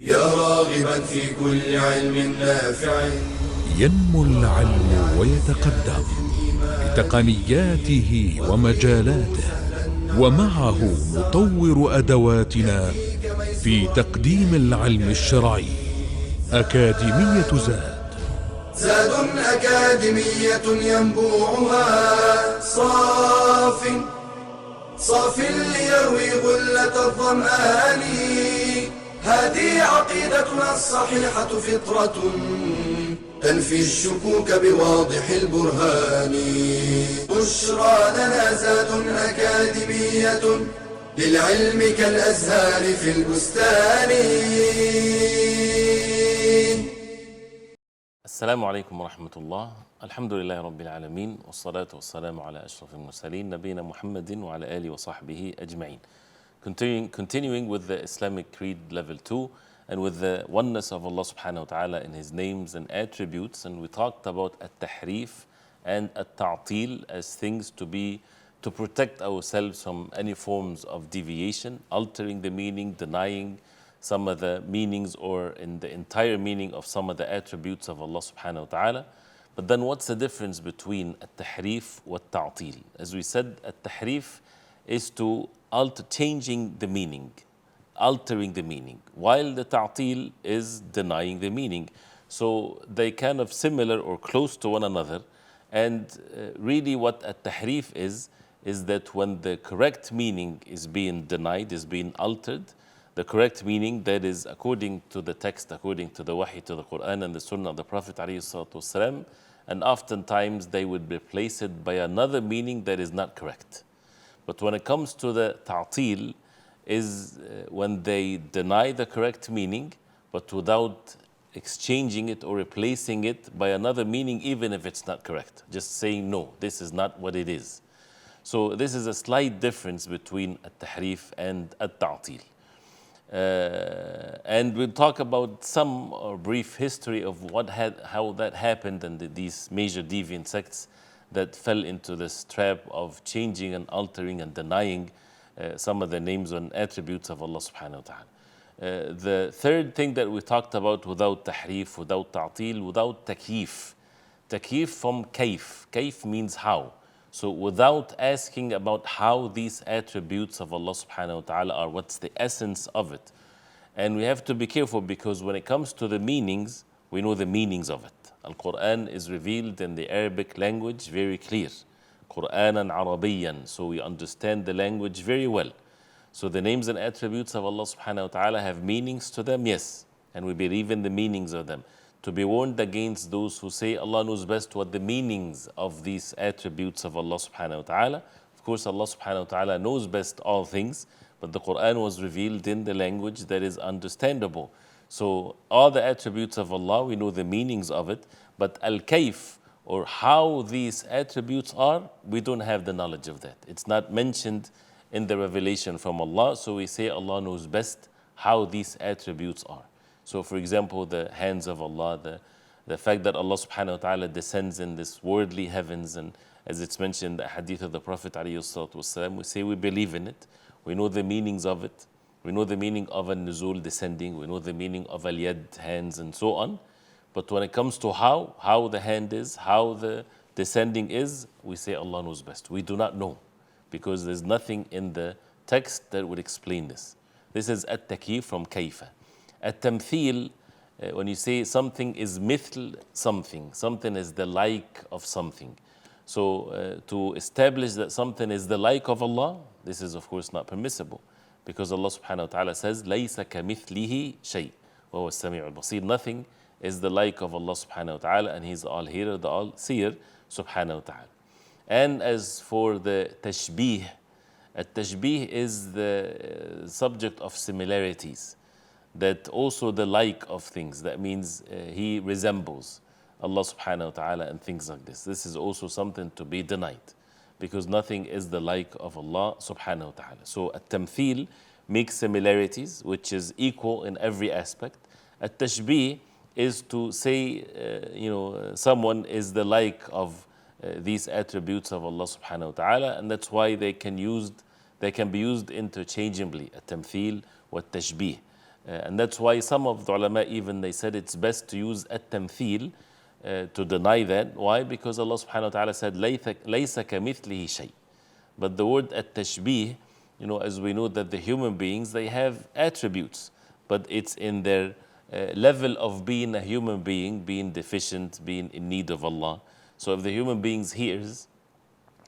يا راغبا في كل علم نافع. ينمو العلم ويتقدم بتقنياته ومجالاته، ومعه نطور أدواتنا في تقديم العلم الشرعي. أكاديمية زاد أكاديمية ينبوعها صاف ليروي غلة الظمآن. هذه عقيدتنا الصحيحة فطرة تنفي الشكوك بواضح البرهان. بشرى لنا زاد أكاديمية للعلم كالأزهار في البستان. السلام عليكم ورحمة الله. الحمد لله رب العالمين، والصلاة والسلام على أشرف المرسلين نبينا محمد وعلى آله وصحبه أجمعين. Continuing with the Islamic Creed level 2 and with the oneness of Allah subhanahu wa ta'ala in His names and attributes, and we talked about at-tahrif and at-ta'til as things to protect ourselves from any forms of deviation, altering the meaning, denying some of the meanings or in the entire meaning of some of the attributes of Allah subhanahu wa ta'ala. But then what's the difference between at-tahrif wa at-ta'til? As we said, at-tahrif is to changing the meaning, altering the meaning, while the ta'til is denying the meaning. So they kind of similar or close to one another. And really what at-tahrif is that when the correct meaning is being denied, is being altered, the correct meaning that is according to the text, according to the wahi, to the Quran and the Sunnah of the Prophet ﷺ, and oftentimes they would replace it by another meaning that is not correct. But when it comes to the ta'til, is when they deny the correct meaning, but without exchanging it or replacing it by another meaning, even if it's not correct. Just saying, no, this is not what it is. So this is a slight difference between at-tahrif and at-ta'til. And we'll talk about some brief history of how that happened and these major deviant sects that fell into this trap of changing and altering and denying some of the names and attributes of Allah subhanahu wa ta'ala. The third thing that we talked about, without tahrif, without ta'til, without takyif. Takyif from kayf. Kayf means how. So without asking about how these attributes of Allah subhanahu wa ta'ala are, what's the essence of it. And we have to be careful, because when it comes to the meanings, we know the meanings of it. Al-Quran is revealed in the Arabic language very clear. Qur'anan Arabiyan, so we understand the language very well. So the names and attributes of Allah subhanahu wa ta'ala have meanings to them, yes, and we believe in the meanings of them. To be warned against those who say Allah knows best what the meanings of these attributes of Allah subhanahu wa ta'ala. Of course, Allah subhanahu wa ta'ala knows best all things, but the Quran was revealed in the language that is understandable. So all the attributes of Allah, we know the meanings of it, but al-kayf, or how these attributes are, we don't have the knowledge of that. It's not mentioned in the revelation from Allah, so we say Allah knows best how these attributes are. So for example, the hands of Allah, the fact that Allah subhanahu wa ta'ala descends in this worldly heavens, and as it's mentioned in the hadith of the Prophet ﷺ, we say we believe in it, we know the meanings of it, we know the meaning of al-nuzul, descending, we know the meaning of al-yad, hands, and so on. But when it comes to how the hand is, how the descending is, we say Allah knows best. We do not know, because there's nothing in the text that would explain this. This is at-takyif from kayfa. At-tamthil, when you say something is mithl something, something is the like of something. So to establish that something is the like of Allah, this is of course not permissible, because Allah subhanahu wa ta'ala says, لَيْسَ كَمِثْلِهِ شَيْءٍ وَهُوَ السَّمِيعُ الْبَصِيرُ. Nothing is the like of Allah subhanahu wa ta'ala, and He's the all-hearer, the all-seer subhanahu wa ta'ala. And as for the tashbih, at-tashbih is the subject of similarities, that also the like of things. That means He resembles Allah subhanahu wa ta'ala and things like this. This is also something to be denied, because nothing is the like of Allah subhanahu wa ta'ala. So at-tamthil makes similarities, which is equal in every aspect. At-tashbih is to say, someone is the like of these attributes of Allah subhanahu wa ta'ala, and that's why they can be used interchangeably, at-tamthil wa at-tashbih. And that's why some of the ulama even they said it's best to use at-tamthil to deny that. Why? Because Allah subhanahu wa ta'ala said, لَيْسَ كَمِثْلِهِ شَيْءٍ. But the word at-tashbih, as we know that the human beings, they have attributes, but it's in their level of being a human being, being deficient, being in need of Allah. So if the human beings hears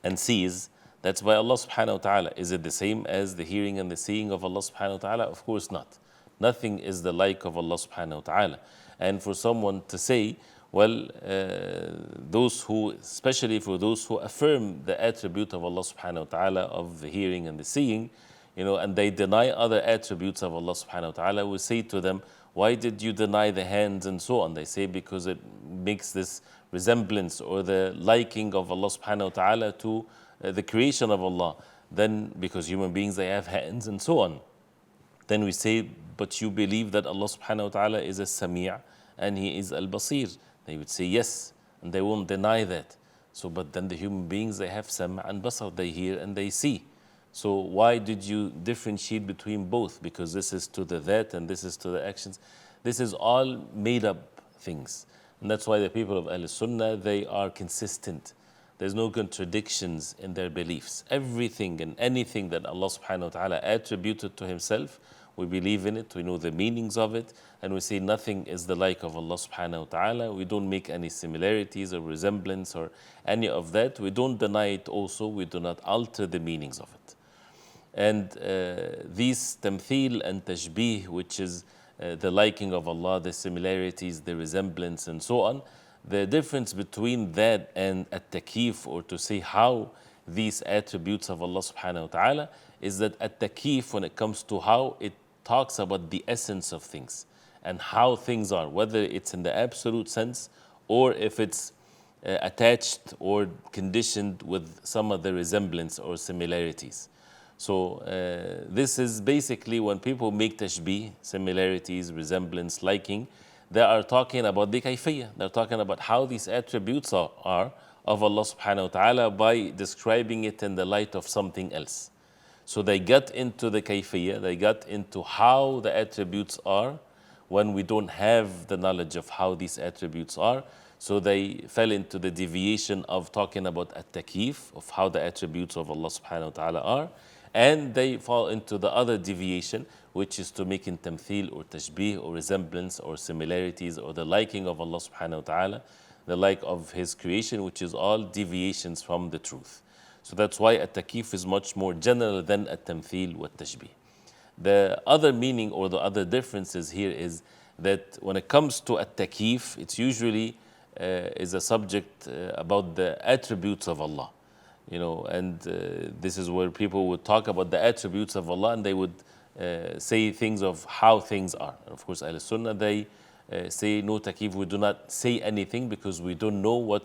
and sees, that's by Allah subhanahu wa ta'ala. Is it the same as the hearing and the seeing of Allah subhanahu wa ta'ala? Of course not. Nothing is the like of Allah subhanahu wa ta'ala. And for someone to say, well, those who, especially for those who affirm the attribute of Allah subhanahu wa ta'ala of the hearing and the seeing, and they deny other attributes of Allah subhanahu wa ta'ala, we say to them, why did you deny the hands and so on? They say because it makes this resemblance or the liking of Allah subhanahu wa ta'ala to the creation of Allah. Then because human beings, they have hands and so on. Then we say, but you believe that Allah subhanahu wa ta'ala is a Sami' and He is al-Basir. They would say yes, and they won't deny that. So, but then the human beings, they have Sam' and Basar, they hear and they see. So why did you differentiate between both? Because this is to the that and this is to the actions. This is all made up things. And that's why the people of Ahl-Sunnah, they are consistent. There's no contradictions in their beliefs. Everything and anything that Allah subhanahu wa ta'ala attributed to Himself, we believe in it, we know the meanings of it, and we say nothing is the like of Allah subhanahu wa ta'ala. We don't make any similarities or resemblance or any of that. We don't deny it also, we do not alter the meanings of it. And these tamthil and tashbih, which is the liking of Allah, the similarities, the resemblance and so on, the difference between that and at-takif, or to say how these attributes of Allah subhanahu wa ta'ala, is that at-takif, when it comes to how, it talks about the essence of things and how things are, whether it's in the absolute sense or if it's attached or conditioned with some of the resemblance or similarities. So this is basically when people make tashbih, similarities, resemblance, liking, they are talking about the kayfiyya. They're talking about how these attributes are of Allah subhanahu wa ta'ala by describing it in the light of something else. So they got into the kayfiyya, they got into how the attributes are when we don't have the knowledge of how these attributes are. So they fell into the deviation of talking about at-takif, of how the attributes of Allah subhanahu wa ta'ala are. And they fall into the other deviation, which is to make in tamthil or tashbih or resemblance or similarities or the liking of Allah subhanahu wa ta'ala, the like of His creation, which is all deviations from the truth. So that's why at-takif is much more general than at-tamthil wa tashbih. The other meaning or the other differences here is that when it comes to at-takif, it's usually is a subject about the attributes of Allah. And this is where people would talk about the attributes of Allah and they would say things of how things are. And of course, Ahl-Sunnah, they say no takif, we do not say anything because we don't know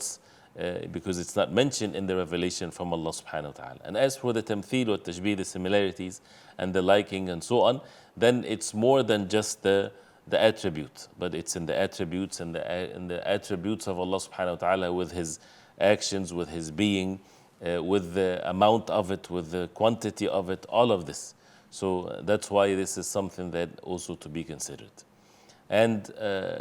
because it's not mentioned in the revelation from Allah subhanahu wa ta'ala. And as for the tamthil or tashbih, the similarities and the liking and so on, then it's more than just the attribute, but it's in the attributes and the attributes of Allah subhanahu wa ta'ala with His actions, with His being, with the amount of it, with the quantity of it, all of this. So that's why this is something that also to be considered. And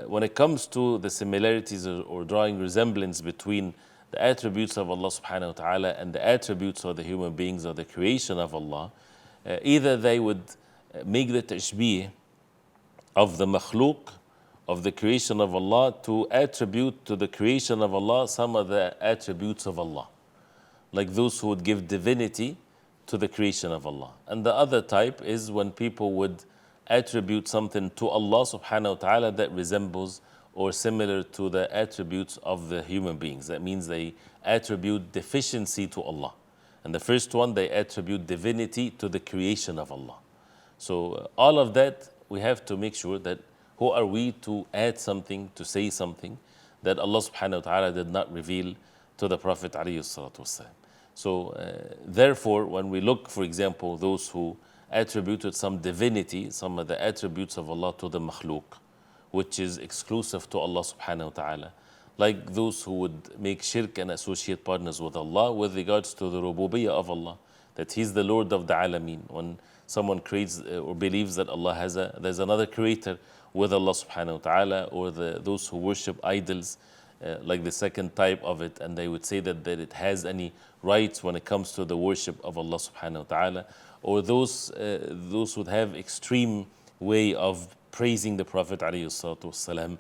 when it comes to the similarities or drawing resemblance between the attributes of Allah subhanahu wa ta'ala and the attributes of the human beings or the creation of Allah, either they would make the tashbih of the makhluk, of the creation of Allah, to attribute to the creation of Allah some of the attributes of Allah, like those who would give divinity to the creation of Allah. And the other type is when people would attribute something to Allah subhanahu wa ta'ala that resembles or similar to the attributes of the human beings. That means they attribute deficiency to Allah. And the first one, they attribute divinity to the creation of Allah. So all of that, we have to make sure that who are we to add something, to say something that Allah subhanahu wa ta'ala did not reveal to the Prophet alayhi salatu wasalam. So therefore, when we look, for example, those who attributed some divinity, some of the attributes of Allah to the makhluk, which is exclusive to Allah subhanahu wa ta'ala, like those who would make shirk and associate partners with Allah with regards to the rububiyyah of Allah, that He's the Lord of the alameen. When someone creates or believes that Allah has there's another creator with Allah subhanahu wa ta'ala, or those who worship idols, like the second type of it, and they would say that it has any rights when it comes to the worship of Allah subhanahu wa ta'ala, or those would have extreme way of praising the Prophet alayhi salatu wasalam,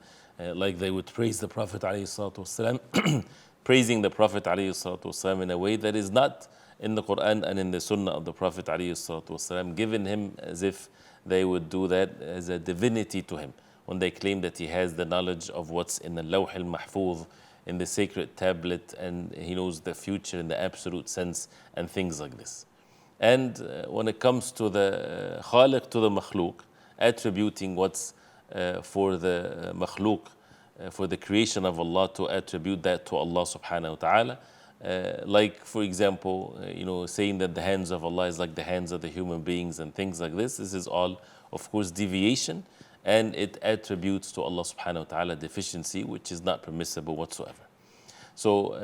like they would praise the Prophet alayhi salatu wasalam, praising the Prophet alayhi salatu wasalam in a way that is not in the Quran and in the Sunnah of the Prophet alayhi salatu wasalam, giving him as if they would do that as a divinity to him, when they claim that he has the knowledge of what's in the Lawh al-Mahfuz, in the sacred tablet, and he knows the future in the absolute sense, and things like this. And when it comes to the Khaliq to the Makhluq, attributing what's for the Makhluq, for the creation of Allah, to attribute that to Allah subhanahu wa ta'ala, like for example, saying that the hands of Allah is like the hands of the human beings and things like this. This is all, of course, deviation, and it attributes to Allah subhanahu wa ta'ala deficiency, which is not permissible whatsoever. So,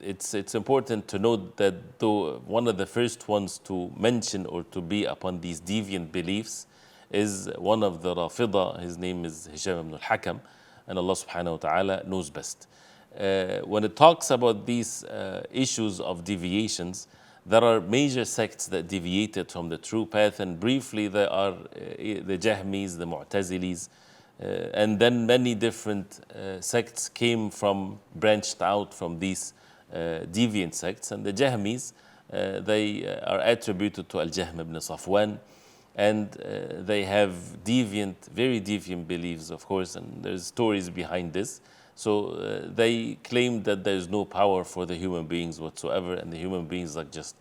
it's important to note that though one of the first ones to mention or to be upon these deviant beliefs is one of the Rafidah. His name is Hisham ibn al-Hakam, and Allah subhanahu wa ta'ala knows best. When it talks about these issues of deviations, there are major sects that deviated from the true path, and briefly there are the Jahmis, the Mu'tazilis, and then many different sects branched out from these deviant sects. And the Jahmis, they are attributed to Al-Jahm ibn Safwan, and they have very deviant beliefs, of course, and there's stories behind this. So they claim that there's no power for the human beings whatsoever, and the human beings are just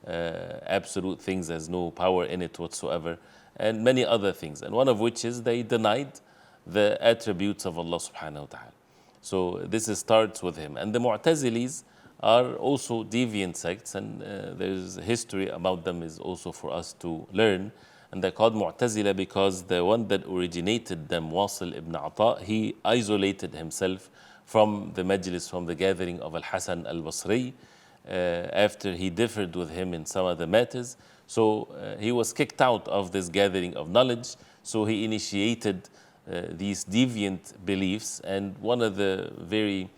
absolute things, there's no power in it whatsoever, and many other things. And one of which is they denied the attributes of Allah subhanahu wa ta'ala. So this starts with him. And the Mu'tazilis are also deviant sects, and there's history about them is also for us to learn. And they're called Mu'tazila because the one that originated them, Wasil ibn Ata, he isolated himself from the majlis, from the gathering of Al-Hasan al-Basri, after he differed with him in some of the matters. So he was kicked out of this gathering of knowledge. So he initiated these deviant beliefs, and one of the very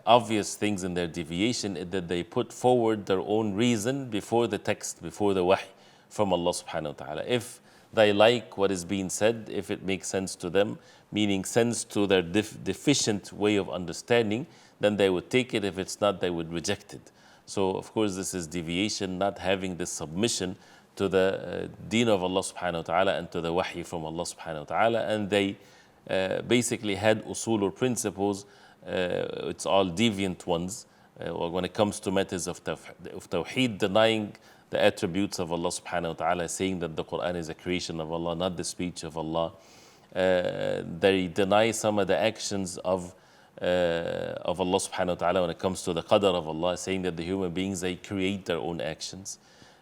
obvious things in their deviation is that they put forward their own reason before the text, before the wahy from Allah subhanahu wa ta'ala. If they like what is being said, if it makes sense to them, meaning sense to their deficient way of understanding, then they would take it. If it's not, they would reject it. So of course this is deviation, not having this submission to the deen of Allah subhanahu wa ta'ala and to the wahy from Allah subhanahu wa ta'ala. And they basically had usul or principles, it's all deviant ones, when it comes to matters of tawheed, denying the attributes of Allah subhanahu wa ta'ala, saying that the Quran is a creation of Allah, not the speech of Allah. They deny some of the actions of Allah subhanahu wa ta'ala when it comes to the qadr of Allah, saying that the human beings, they create their own actions.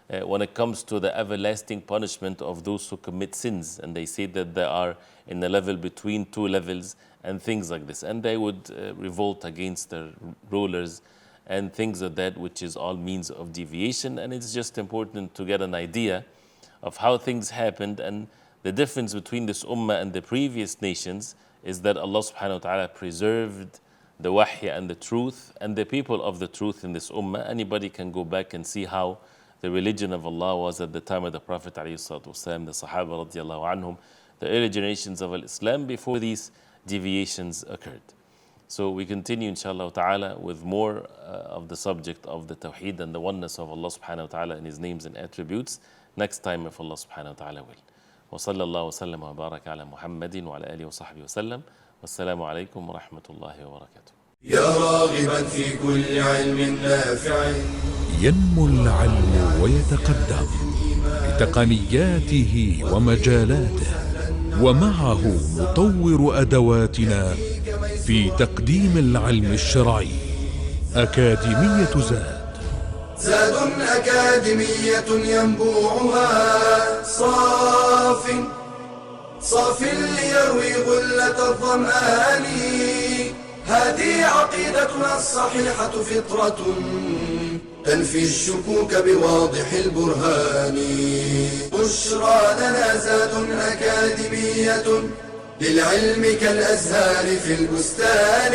When it comes to the everlasting punishment of those who commit sins, and they say that they are in a level between two levels and things like this, and they would revolt against their rulers and things of that, which is all means of deviation. And it's just important to get an idea of how things happened. And the difference between this ummah and the previous nations is that Allah subhanahu wa ta'ala preserved the wahy and the truth and the people of the truth in this ummah. Anybody can go back and see how the religion of Allah was at the time of the Prophet alayhi salatu wasalam, the Sahaba radiallahu anhum, the early generations of Islam before these deviations occurred. So we continue inshallah ta'ala with more of the subject of the tawheed and the oneness of Allah subhanahu wa ta'ala in His names and attributes next time, if Allah subhanahu wa ta'ala will. وصلى الله وسلم وبارك على محمد وعلى آله وصحبه وسلم والسلام عليكم ورحمة الله وبركاته. يا راغبا في كل علم نافع ينمو العلم ويتقدم بتقنياته ومجالاته، ومعه نطور أدواتنا في تقديم العلم الشرعي. أكاديمية زاد أكاديمية ينبوعها صاف ليروي غلة الظمآن. هذه عقيدتنا الصحيحة فطرة تنفي الشكوك بواضح البرهان. بشرى لنا زاد أكاديمية للعلم كالأزهار في البستان.